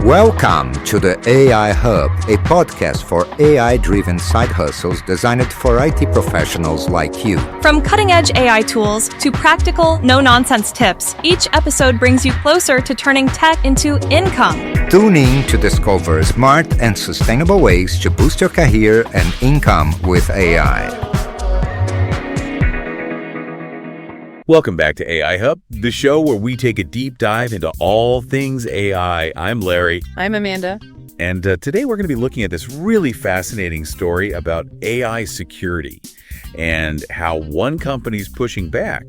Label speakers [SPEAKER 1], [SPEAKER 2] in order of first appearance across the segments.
[SPEAKER 1] Welcome to the AI Hub, a podcast for AI-driven side hustles designed for IT professionals like you.
[SPEAKER 2] From cutting-edge AI tools to practical, no-nonsense tips, each episode brings you closer to turning tech into income.
[SPEAKER 1] Tune in to discover smart and sustainable ways to boost your career and income with AI.
[SPEAKER 3] Welcome back to AI Hub, the show where we take a deep dive into all things AI. I'm Larry.
[SPEAKER 4] I'm Amanda.
[SPEAKER 3] And today we're going to be looking at this really fascinating story about AI security and how one company's pushing back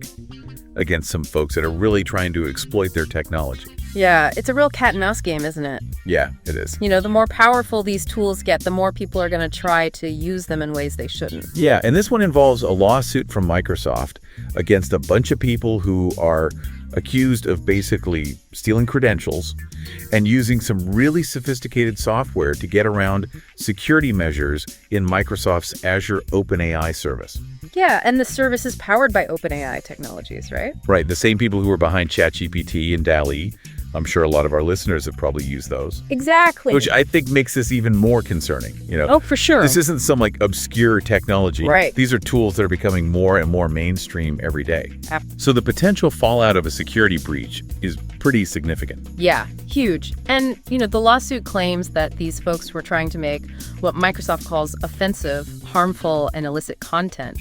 [SPEAKER 3] against some folks that are really trying to exploit their technology.
[SPEAKER 4] Yeah, it's a real cat and mouse game, isn't it?
[SPEAKER 3] Yeah, it is.
[SPEAKER 4] You know, the more powerful these tools get, the more people are going to try to use them in ways they shouldn't.
[SPEAKER 3] Yeah, and this one involves a lawsuit from Microsoft against a bunch of people who are accused of basically stealing credentials and using some really sophisticated software to get around security measures in Microsoft's Azure OpenAI service.
[SPEAKER 4] Yeah, and the service is powered by OpenAI technologies, right?
[SPEAKER 3] Right, the same people who are behind ChatGPT and DALL-E. I'm sure a lot of our listeners have probably used those.
[SPEAKER 4] Exactly.
[SPEAKER 3] Which I think makes this even more concerning.
[SPEAKER 4] Oh, for sure.
[SPEAKER 3] This isn't some obscure technology.
[SPEAKER 4] Right.
[SPEAKER 3] These are tools that are becoming more and more mainstream every day. So the potential fallout of a security breach is pretty significant.
[SPEAKER 4] Yeah, huge. And, the lawsuit claims that these folks were trying to make what Microsoft calls offensive, harmful, and illicit content.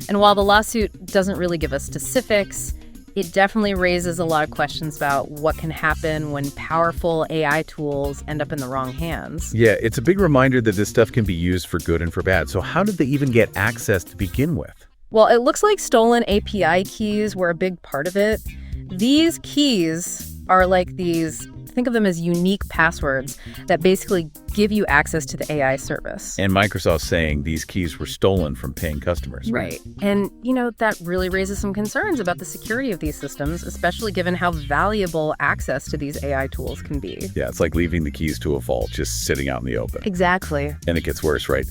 [SPEAKER 4] And while the lawsuit doesn't really give us specifics, it definitely raises a lot of questions about what can happen when powerful AI tools end up in the wrong hands.
[SPEAKER 3] Yeah, it's a big reminder that this stuff can be used for good and for bad. So how did they even get access to begin with?
[SPEAKER 4] Well, it looks like stolen API keys were a big part of it. These keys are like these, think of them as unique passwords that basically give you access to the AI service.
[SPEAKER 3] And Microsoft's saying these keys were stolen from paying customers.
[SPEAKER 4] Right. And, that really raises some concerns about the security of these systems, especially given how valuable access to these AI tools can be.
[SPEAKER 3] Yeah, it's like leaving the keys to a vault just sitting out in the open.
[SPEAKER 4] Exactly.
[SPEAKER 3] And it gets worse, right?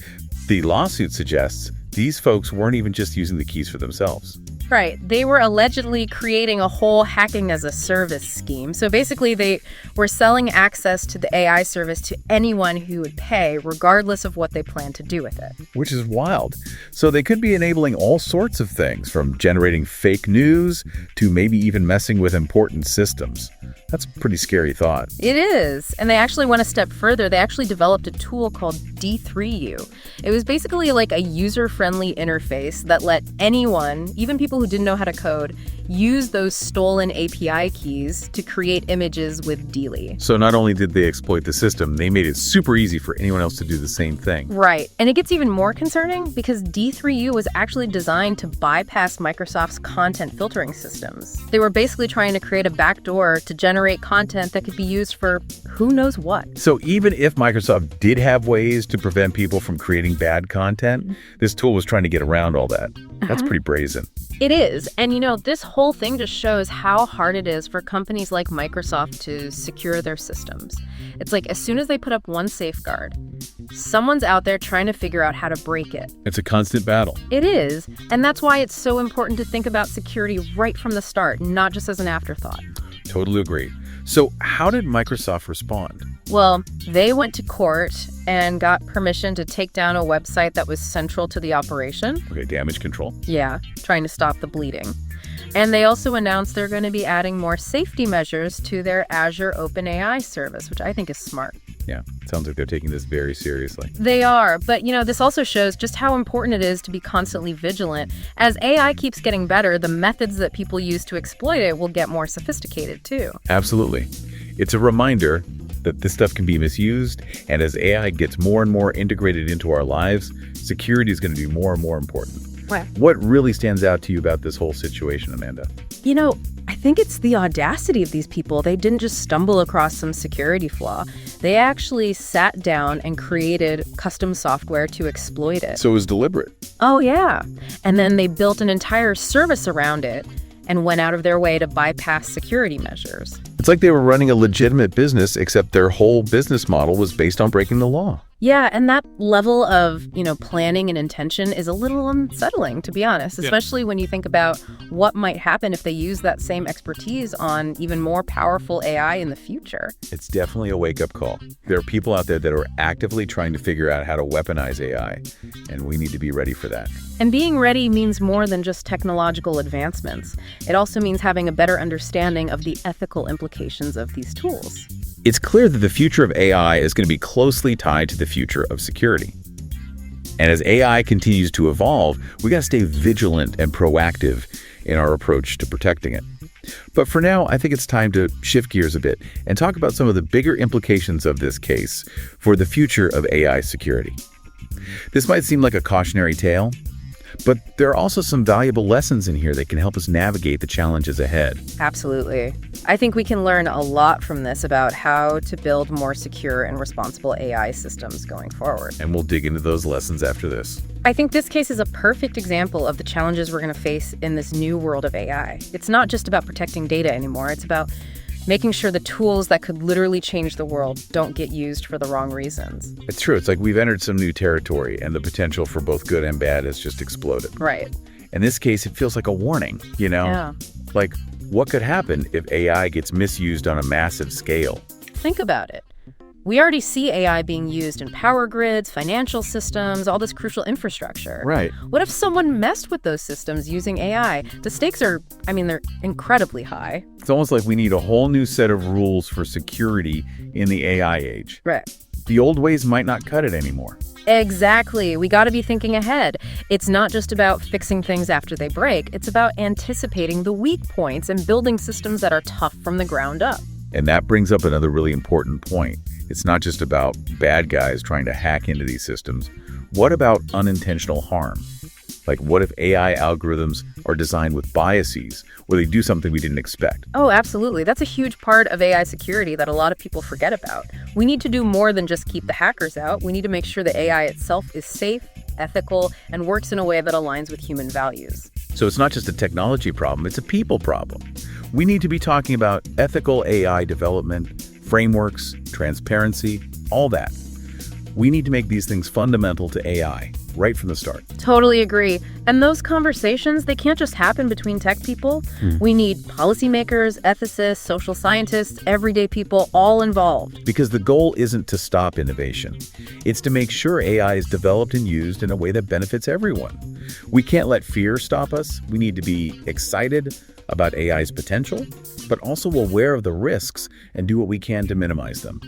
[SPEAKER 3] The lawsuit suggests these folks weren't even just using the keys for themselves.
[SPEAKER 4] Right. They were allegedly creating a whole hacking as a service scheme. So basically, they were selling access to the AI service to anyone who would pay, regardless of what they plan to do with it.
[SPEAKER 3] Which is wild. So they could be enabling all sorts of things, from generating fake news to maybe even messing with important systems. That's a pretty scary thought.
[SPEAKER 4] It is. And they actually went a step further. They actually developed a tool called D3U. It was basically like a user-friendly interface that let anyone, even people who didn't know how to code, use those stolen API keys to create images with DALL-E.
[SPEAKER 3] So not only did they exploit the system, they made it super easy for anyone else to do the same thing.
[SPEAKER 4] Right. And it gets even more concerning because D3U was actually designed to bypass Microsoft's content filtering systems. They were basically trying to create a backdoor to generate content that could be used for who knows what.
[SPEAKER 3] So even if Microsoft did have ways to prevent people from creating bad content, this tool was trying to get around all that. That's pretty brazen.
[SPEAKER 4] It is. And this whole thing just shows how hard it is for companies like Microsoft to secure their systems. It's like as soon as they put up one safeguard, someone's out there trying to figure out how to break it.
[SPEAKER 3] It's a constant battle.
[SPEAKER 4] It is. And that's why it's so important to think about security right from the start, not just as an afterthought.
[SPEAKER 3] Totally agree. So how did Microsoft respond?
[SPEAKER 4] Well, they went to court and got permission to take down a website that was central to the operation.
[SPEAKER 3] Okay, damage control.
[SPEAKER 4] Yeah, trying to stop the bleeding. And they also announced they're going to be adding more safety measures to their Azure OpenAI service, which I think is smart.
[SPEAKER 3] Yeah, sounds like they're taking this very seriously.
[SPEAKER 4] They are, but this also shows just how important it is to be constantly vigilant. As AI keeps getting better, the methods that people use to exploit it will get more sophisticated too.
[SPEAKER 3] Absolutely. It's a reminder that this stuff can be misused, and as AI gets more and more integrated into our lives, security is going to be more and more important.
[SPEAKER 4] Wow.
[SPEAKER 3] What really stands out to you about this whole situation, Amanda?
[SPEAKER 4] I think it's the audacity of these people. They didn't just stumble across some security flaw. They actually sat down and created custom software to exploit it.
[SPEAKER 3] So it was deliberate.
[SPEAKER 4] Oh, yeah. And then they built an entire service around it and went out of their way to bypass security measures.
[SPEAKER 3] It's like they were running a legitimate business, except their whole business model was based on breaking the law.
[SPEAKER 4] Yeah, and that level of, planning and intention is a little unsettling, to be honest, especially when you think about what might happen if they use that same expertise on even more powerful AI in the future.
[SPEAKER 3] It's definitely a wake-up call. There are people out there that are actively trying to figure out how to weaponize AI, and we need to be ready for that.
[SPEAKER 4] And being ready means more than just technological advancements. It also means having a better understanding of the ethical implications of these tools.
[SPEAKER 3] It's clear that the future of AI is going to be closely tied to the future of security. And as AI continues to evolve, we got to stay vigilant and proactive in our approach to protecting it. But for now, I think it's time to shift gears a bit and talk about some of the bigger implications of this case for the future of AI security. This might seem like a cautionary tale, but there are also some valuable lessons in here that can help us navigate the challenges ahead.
[SPEAKER 4] Absolutely. I think we can learn a lot from this about how to build more secure and responsible AI systems going forward.
[SPEAKER 3] And we'll dig into those lessons after this.
[SPEAKER 4] I think this case is a perfect example of the challenges we're going to face in this new world of AI. It's not just about protecting data anymore. It's about making sure the tools that could literally change the world don't get used for the wrong reasons.
[SPEAKER 3] It's true. It's like we've entered some new territory, and the potential for both good and bad has just exploded.
[SPEAKER 4] Right.
[SPEAKER 3] In this case, it feels like a warning,
[SPEAKER 4] Yeah.
[SPEAKER 3] Like, what could happen if AI gets misused on a massive scale?
[SPEAKER 4] Think about it. We already see AI being used in power grids, financial systems, all this crucial infrastructure.
[SPEAKER 3] Right.
[SPEAKER 4] What if someone messed with those systems using AI? The stakes are, they're incredibly high.
[SPEAKER 3] It's almost like we need a whole new set of rules for security in the AI age.
[SPEAKER 4] Right.
[SPEAKER 3] The old ways might not cut it anymore.
[SPEAKER 4] Exactly. We got to be thinking ahead. It's not just about fixing things after they break. It's about anticipating the weak points and building systems that are tough from the ground up.
[SPEAKER 3] And that brings up another really important point. It's not just about bad guys trying to hack into these systems. What about unintentional harm? Like, what if AI algorithms are designed with biases, or they do something we didn't expect?
[SPEAKER 4] Oh, absolutely. That's a huge part of AI security that a lot of people forget about. We need to do more than just keep the hackers out. We need to make sure the AI itself is safe, ethical, and works in a way that aligns with human values.
[SPEAKER 3] So it's not just a technology problem, it's a people problem. We need to be talking about ethical AI development, frameworks, transparency, all that. We need to make these things fundamental to AI right from the start.
[SPEAKER 4] Totally agree. And those conversations, they can't just happen between tech people. We need policymakers, ethicists, social scientists, everyday people all involved.
[SPEAKER 3] Because the goal isn't to stop innovation. It's to make sure AI is developed and used in a way that benefits everyone. We can't let fear stop us. We need to be excited about AI's potential, but also aware of the risks and do what we can to minimize them.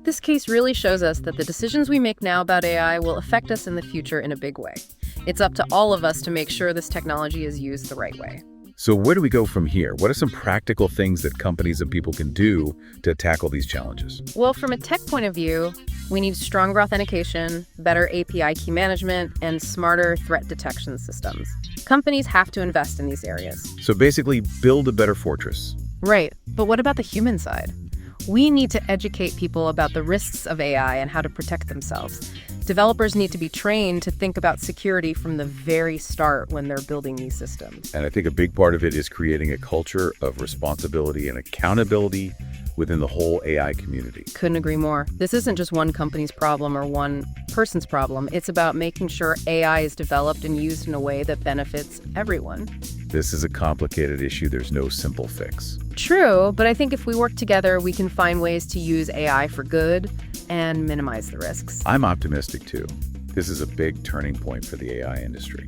[SPEAKER 4] This case really shows us that the decisions we make now about AI will affect us in the future in a big way. It's up to all of us to make sure this technology is used the right way.
[SPEAKER 3] So where do we go from here? What are some practical things that companies and people can do to tackle these challenges?
[SPEAKER 4] Well, from a tech point of view, we need stronger authentication, better API key management, and smarter threat detection systems. Companies have to invest in these areas.
[SPEAKER 3] So basically, build a better fortress.
[SPEAKER 4] Right. But what about the human side? We need to educate people about the risks of AI and how to protect themselves. Developers need to be trained to think about security from the very start when they're building these systems.
[SPEAKER 3] And I think a big part of it is creating a culture of responsibility and accountability within the whole AI community.
[SPEAKER 4] Couldn't agree more. This isn't just one company's problem or one person's problem. It's about making sure AI is developed and used in a way that benefits everyone.
[SPEAKER 3] This is a complicated issue. There's no simple fix.
[SPEAKER 4] True, but I think if we work together, we can find ways to use AI for good and minimize the risks.
[SPEAKER 3] I'm optimistic too. This is a big turning point for the AI industry.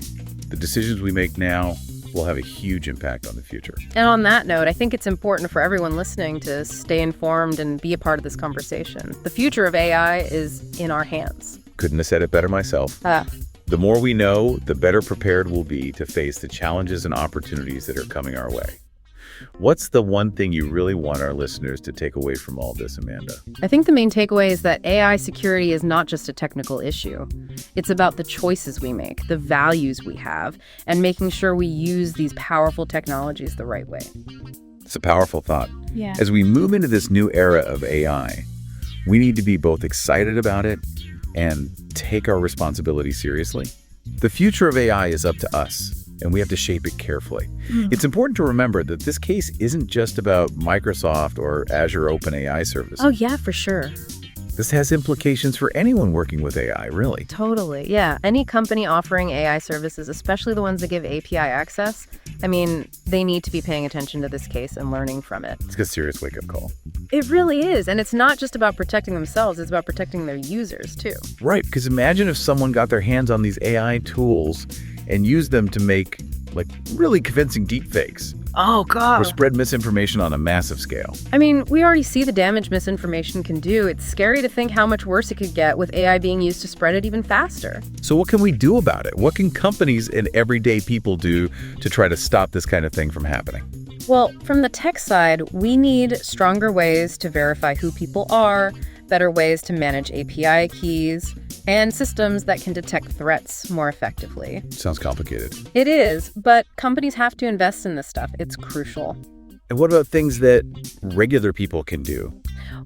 [SPEAKER 3] The decisions we make now will have a huge impact on the future.
[SPEAKER 4] And on that note, I think it's important for everyone listening to stay informed and be a part of this conversation. The future of AI is in our hands.
[SPEAKER 3] Couldn't have said it better myself. The more we know, the better prepared we'll be to face the challenges and opportunities that are coming our way. What's the one thing you really want our listeners to take away from all this, Amanda?
[SPEAKER 4] I think the main takeaway is that AI security is not just a technical issue. It's about the choices we make, the values we have, and making sure we use these powerful technologies the right way.
[SPEAKER 3] It's a powerful thought.
[SPEAKER 2] Yeah.
[SPEAKER 3] As we move into this new era of AI, we need to be both excited about it and take our responsibility seriously. The future of AI is up to us, and we have to shape it carefully. It's important to remember that this case isn't just about Microsoft or Azure OpenAI services.
[SPEAKER 4] Oh, yeah, for sure.
[SPEAKER 3] This has implications for anyone working with AI, really.
[SPEAKER 4] Totally, yeah. Any company offering AI services, especially the ones that give API access, they need to be paying attention to this case and learning from it.
[SPEAKER 3] It's a serious wake-up call.
[SPEAKER 4] It really is. And it's not just about protecting themselves, it's about protecting their users, too.
[SPEAKER 3] Right, because imagine if someone got their hands on these AI tools and used them to make, really convincing deepfakes.
[SPEAKER 4] Oh, God.
[SPEAKER 3] Or spread misinformation on a massive scale.
[SPEAKER 4] We already see the damage misinformation can do. It's scary to think how much worse it could get with AI being used to spread it even faster.
[SPEAKER 3] So what can we do about it? What can companies and everyday people do to try to stop this kind of thing from happening?
[SPEAKER 4] Well, from the tech side, we need stronger ways to verify who people are, better ways to manage API keys, and systems that can detect threats more effectively.
[SPEAKER 3] Sounds complicated.
[SPEAKER 4] It is, but companies have to invest in this stuff. It's crucial.
[SPEAKER 3] And what about things that regular people can do?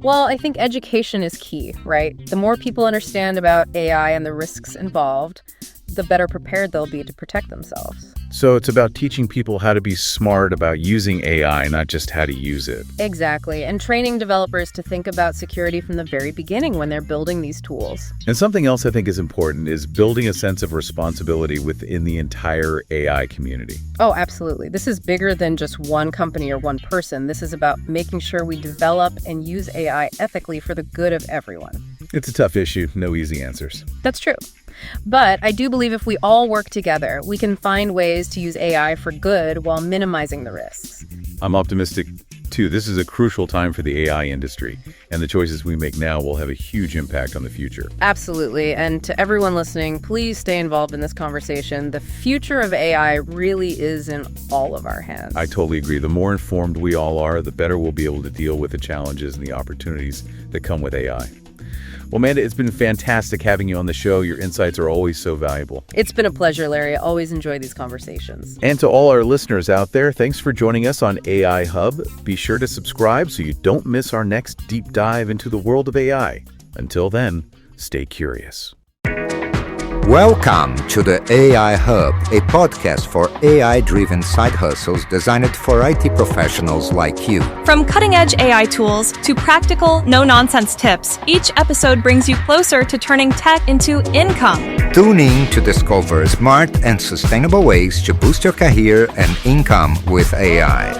[SPEAKER 4] Well, I think education is key, right? The more people understand about AI and the risks involved, the better prepared they'll be to protect themselves.
[SPEAKER 3] So it's about teaching people how to be smart about using AI, not just how to use it.
[SPEAKER 4] Exactly, and training developers to think about security from the very beginning when they're building these tools.
[SPEAKER 3] And something else I think is important is building a sense of responsibility within the entire AI community.
[SPEAKER 4] Oh, absolutely. This is bigger than just one company or one person. This is about making sure we develop and use AI ethically for the good of everyone.
[SPEAKER 3] It's a tough issue, no easy answers.
[SPEAKER 4] That's true. But I do believe if we all work together, we can find ways to use AI for good while minimizing the risks.
[SPEAKER 3] I'm optimistic, too. This is a crucial time for the AI industry, and the choices we make now will have a huge impact on the future.
[SPEAKER 4] Absolutely. And to everyone listening, please stay involved in this conversation. The future of AI really is in all of our hands.
[SPEAKER 3] I totally agree. The more informed we all are, the better we'll be able to deal with the challenges and the opportunities that come with AI. Well, Amanda, it's been fantastic having you on the show. Your insights are always so valuable.
[SPEAKER 4] It's been a pleasure, Larry. I always enjoy these conversations.
[SPEAKER 3] And to all our listeners out there, thanks for joining us on AI Hub. Be sure to subscribe so you don't miss our next deep dive into the world of AI. Until then, stay curious.
[SPEAKER 1] Welcome to the AI Hub, a podcast for AI-driven side hustles designed for IT professionals like you.
[SPEAKER 2] From cutting-edge AI tools to practical, no-nonsense tips, each episode brings you closer to turning tech into income.
[SPEAKER 1] Tune in to discover smart and sustainable ways to boost your career and income with AI.